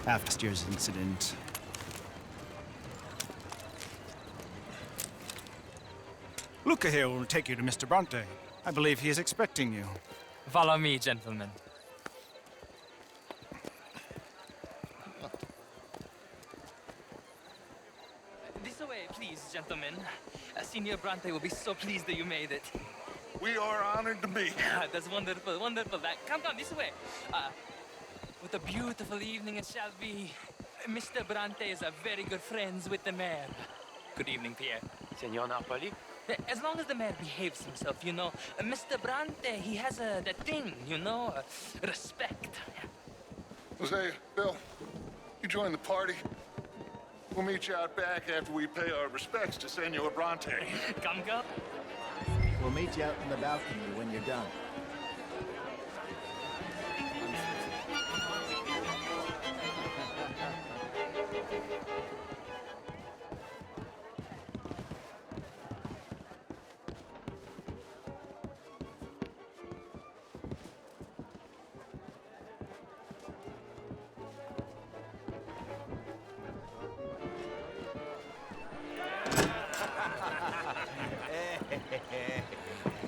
after last year's incident. Luca here will take you to Mr. Bronte. I believe he is expecting you. Follow me, gentlemen. This way, please, gentlemen. Senior Bronte will be so pleased that you made it. We are honored to be here. That's wonderful, wonderful. Come this way. What a beautiful evening it shall be. Mr. Bronte is a very good friends with the mayor. Good evening, Pierre. Senor Napoli? As long as the mayor behaves himself, you know. Mr. Bronte, he has that thing, you know, respect. Jose, Bill, you join the party. We'll meet you out back after we pay our respects to Senor Bronte. Come, go. We'll meet you out in the balcony when you're done.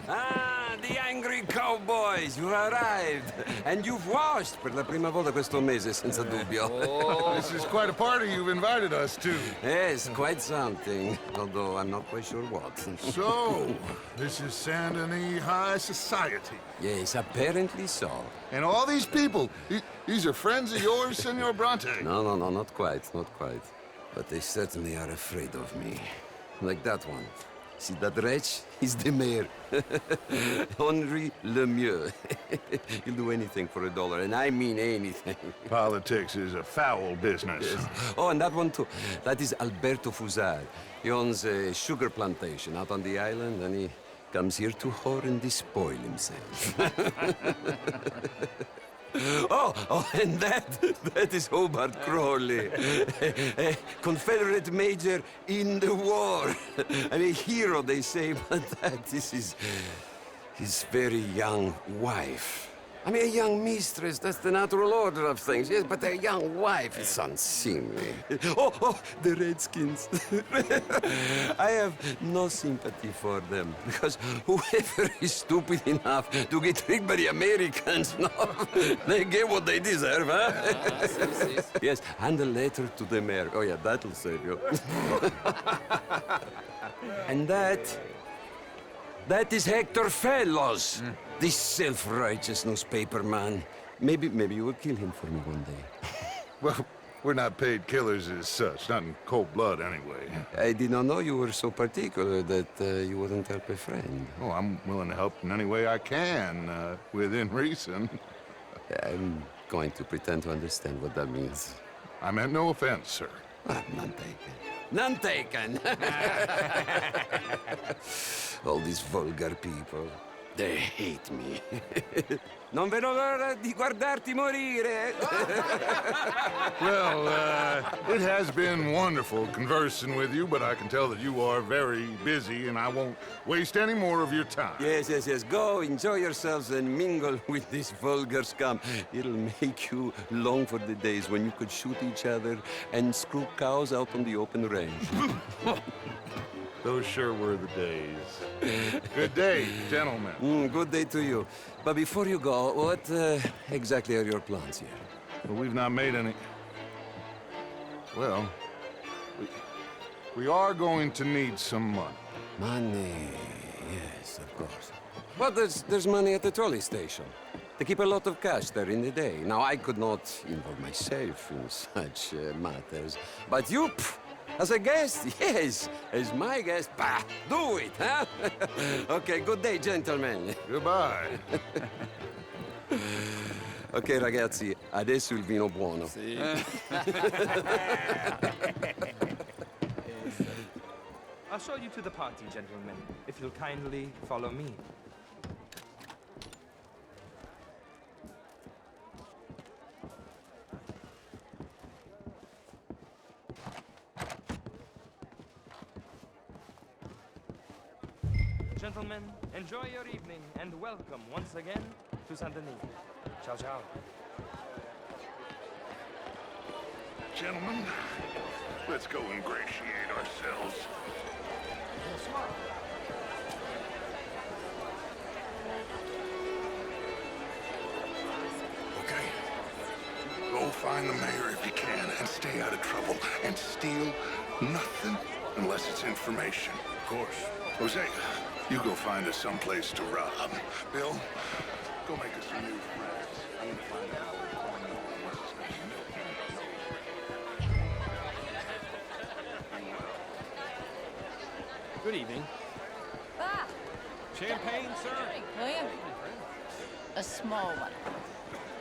Ah, the angry cowboys, you arrived. And you've washed per la prima volta questo mese, senza dubbio. This is quite a party you've invited us to. Yes, quite something. Although I'm not quite sure what. So, this is Saint Denis High Society. Yes, apparently so. And all these people, these are friends of yours, Senor Bronte? No, not quite, not quite. But they certainly are afraid of me. Like that one. See that wretch? He's the mayor. Henri Lemieux. He'll do anything for $1, and I mean anything. Politics is a foul business. Yes. Oh, and that one too. That is Alberto Fusar. He owns a sugar plantation out on the island, and he comes here to whore and despoil himself. Oh, and that is Hobart Crawley, a Confederate major in the war. I mean, a hero, they say, but that is his very young wife. I mean, a young mistress, that's the natural order of things, yes, but a young wife is unseemly. Oh, the Redskins. I have no sympathy for them, because whoever is stupid enough to get tricked by the Americans, no, they get what they deserve, huh? Yes, and a letter to the mayor. Oh, yeah, that'll save you. And that is Hector Fellows. This self-righteous newspaper man. Maybe you will kill him for me one day. Well, we're not paid killers as such, not in cold blood anyway. I did not know you were so particular that you wouldn't help a friend. Oh, I'm willing to help in any way I can, within reason. I'm going to pretend to understand what that means. I meant no offense, sir. Ah, none taken. None taken! All these vulgar people. They hate me. Non vedo l'ora di guardarti morire. Well, it has been wonderful conversing with you, but I can tell that you are very busy, and I won't waste any more of your time. Yes. Go, enjoy yourselves, and mingle with this vulgar scum. It'll make you long for the days when you could shoot each other and screw cows out on the open range. Those sure were the days. Good day, gentlemen. Good day to you. But before you go, what exactly are your plans here? Well, we've not made any... Well, we are going to need some money. Money, yes, of course. But there's money at the trolley station. They keep a lot of cash there in the day. Now, I could not involve myself in such matters. But you, as a guest, yes, as my guest, bah, do it, huh? Okay, good day, gentlemen. Goodbye. Ok, ragazzi, adesso il vino buono. Sì. I'll show you to the party, gentlemen, if you'll kindly follow me. Gentlemen, enjoy your evening and welcome once again to Saint Denis. Ciao, ciao. Gentlemen, let's go ingratiate ourselves. Okay. Go find the mayor if you can and stay out of trouble. And steal nothing unless it's information. Of course. Jose, you go find us someplace to rob. Bill, go make us some new friends. I'm gonna find out what's going on. What's his name? Good evening. Ah, Champagne, sir? drink, will you? A small one.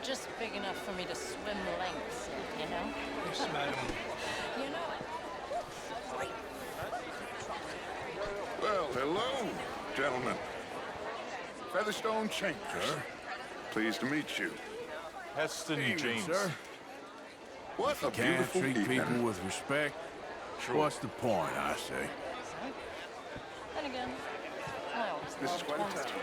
Just big enough for me to swim lengths in, you know? Yes, madam. You know it. Well, hello, gentlemen. Featherstone Chambers. Sir? Pleased to meet you. Heston Evening, James. sir. What a Can't beautiful treat evening. people with respect. What's the point, I say? And again, I always This is loved quite a monsters. town.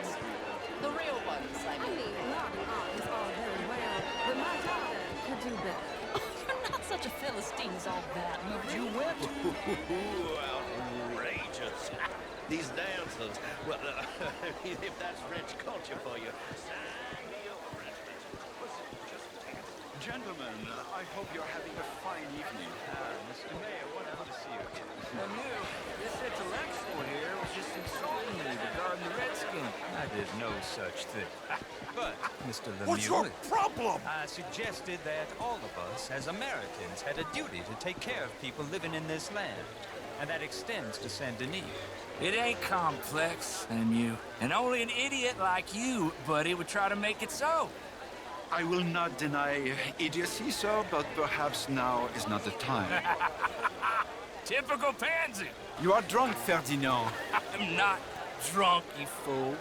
The real ones, I mean. Not art is all very well, but my daughter could do better. You're not such a Philistine as all that, you went. Outrageous. These dancers. Well, if that's French culture for you. Gentlemen, I hope you're having a fine evening. Mr. Mayor, wonderful to see you again. This intellectual here was just insulting me regarding the Redskins. I did no such thing. But, Mr. Lemieux... What's your problem? I suggested that all of us, as Americans, had a duty to take care of people living in this land. And that extends to Saint Denis. It ain't complex, Lemieux. And only an idiot like you, buddy, would try to make it so. I will not deny idiocy, sir, but perhaps now is not the time. Typical pansy. You are drunk, Ferdinand. I'm not drunk, you fool.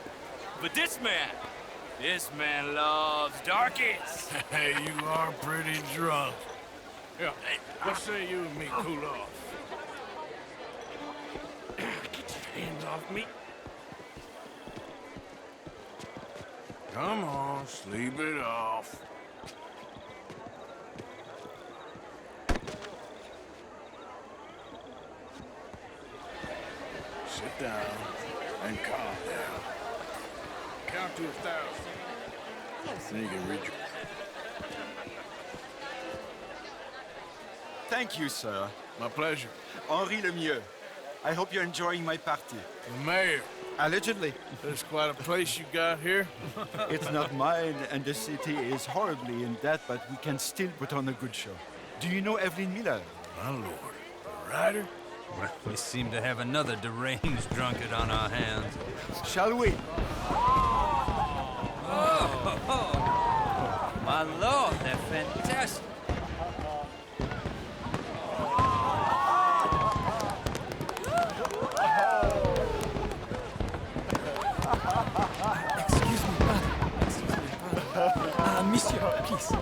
But this man loves darkies. Hey, you are pretty drunk. Yeah, what say you and me cool off? Get your hands off me. Come on, sleep it off. Sit down and calm down. Count to 1,000. Then you can read your... Thank you, sir. My pleasure. Henri Lemieux. I hope you're enjoying my party. The mayor. Allegedly. There's quite a place you got here. It's not mine, and the city is horribly in debt, but we can still put on a good show. Do you know Evelyn Miller? My lord. The writer? Well, we seem to have another deranged drunkard on our hands. Shall we? My lord, they're fantastic. Excuse me, brother. Monsieur, please.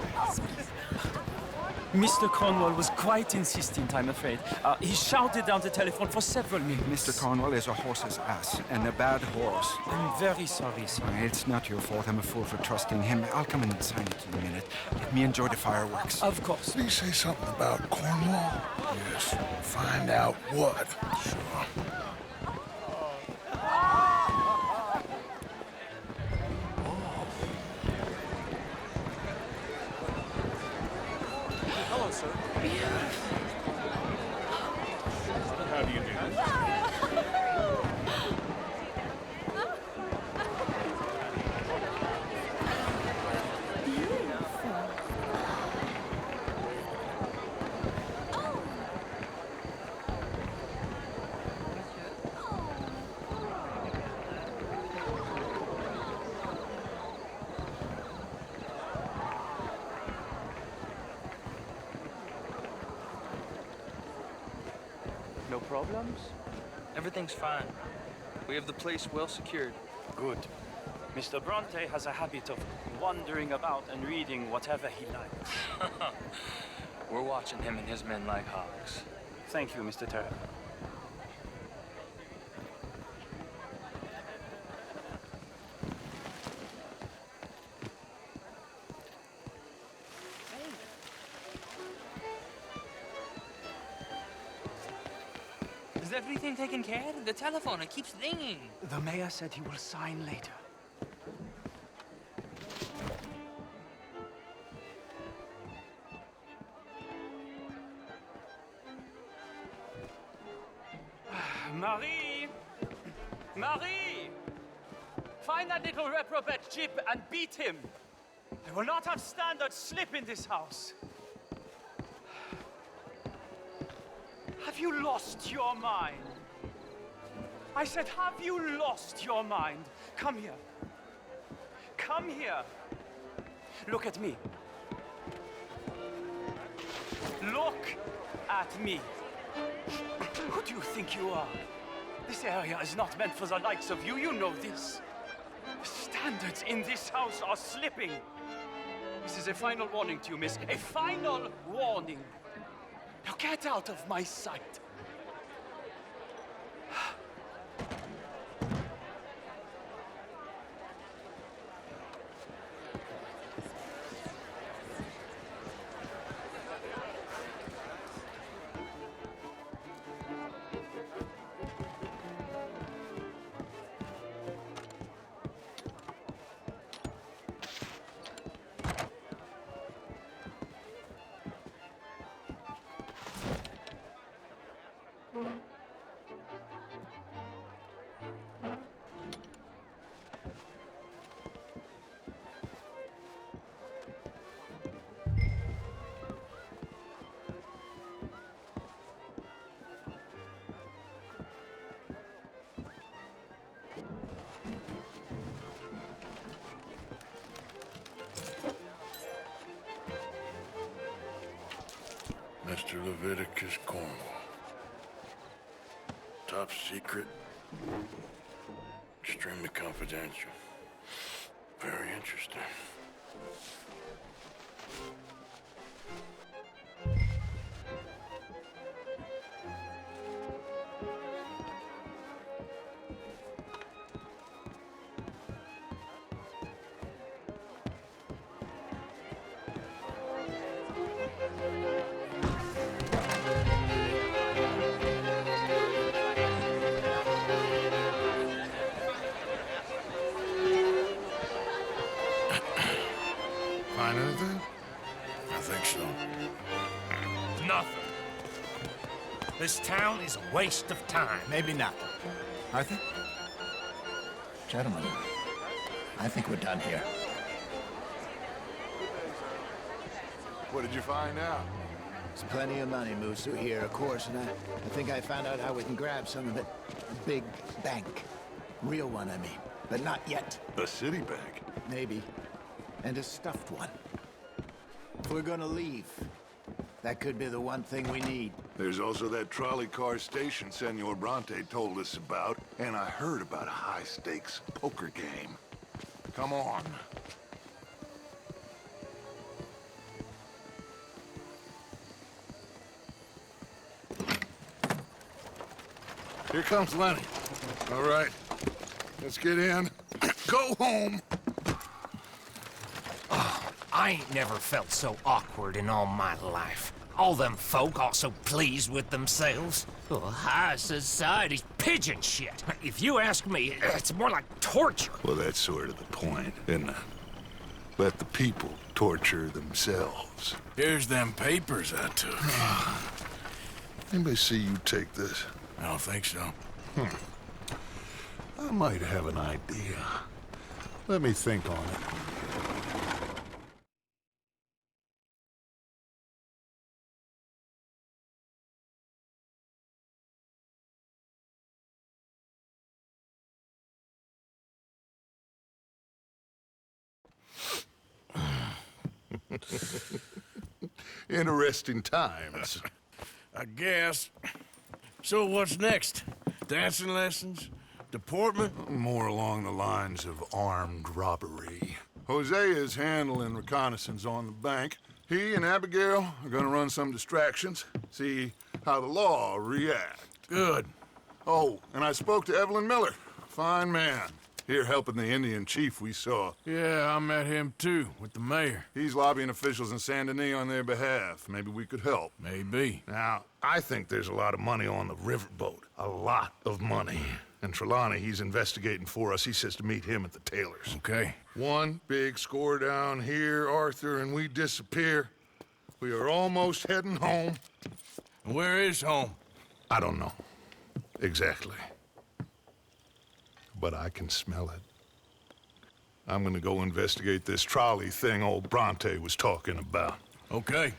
Mr. Cornwall was quite insistent, I'm afraid. He shouted down the telephone for several minutes. Mr. Cornwall is a horse's ass, and a bad horse. I'm very sorry, sir. It's not your fault. I'm a fool for trusting him. I'll come and sign it in a minute. Let me enjoy the fireworks. Of course. Did he say something about Cornwall? Yes. Find out what. Sure. Hello, sir. How do you do? No problems? Everything's fine. We have the place well secured. Good. Mr. Bronte has a habit of wandering about and reading whatever he likes. We're watching him and his men like hawks. Thank you, Mr. Terra. Is everything taken care of? The telephone, it keeps ringing. The mayor said he will sign later. Marie! Marie! Find that little reprobate Chip and beat him. I will not have standard slip in this house. Have you lost your mind? I said, have you lost your mind? Come here. Come here. Look at me. Look at me. Who do you think you are? This area is not meant for the likes of you. You know this. The standards in this house are slipping. This is a final warning to you, miss. A final warning. Now get out of my sight. Mr. Leviticus Cornwall. Top secret. Extremely confidential. Very interesting. Find anything? I think so. Nothing. This town is a waste of time. Maybe not. Arthur? Gentlemen, I think we're done here. What did you find out? There's plenty of money moves through here, of course, and I think I found out how we can grab some of it. A big bank. Real one, I mean. But not yet. A city bank? Maybe. And a stuffed one. If we're gonna leave, that could be the one thing we need. There's also that trolley car station Senor Bronte told us about, and I heard about a high-stakes poker game. Come on. Here comes Lenny. All right, let's get in. Go home. I ain't never felt so awkward in all my life. All them folk all so pleased with themselves. Oh, high society's pigeon shit. If you ask me, it's more like torture. Well, that's sort of the point, isn't it? Let the people torture themselves. Here's them papers I took. Anybody see you take this? I don't think so. I might have an idea. Let me think on it. Interesting times. I guess. So what's next? Dancing lessons? Deportment? More along the lines of armed robbery. Jose is handling reconnaissance on the bank. He and Abigail are gonna run some distractions, see how the law reacts. Good. Oh, and I spoke to Evelyn Miller. Fine man. Here helping the Indian chief we saw. Yeah, I met him too, with the mayor. He's lobbying officials in Saint Denis on their behalf. Maybe we could help. Maybe. Now, I think there's a lot of money on the riverboat. A lot of money. And Trelawney, he's investigating for us. He says to meet him at the Taylor's. Okay. One big score down here, Arthur, and we disappear. We are almost heading home. Where is home? I don't know. Exactly. But I can smell it. I'm gonna go investigate this trolley thing old Bronte was talking about. Okay.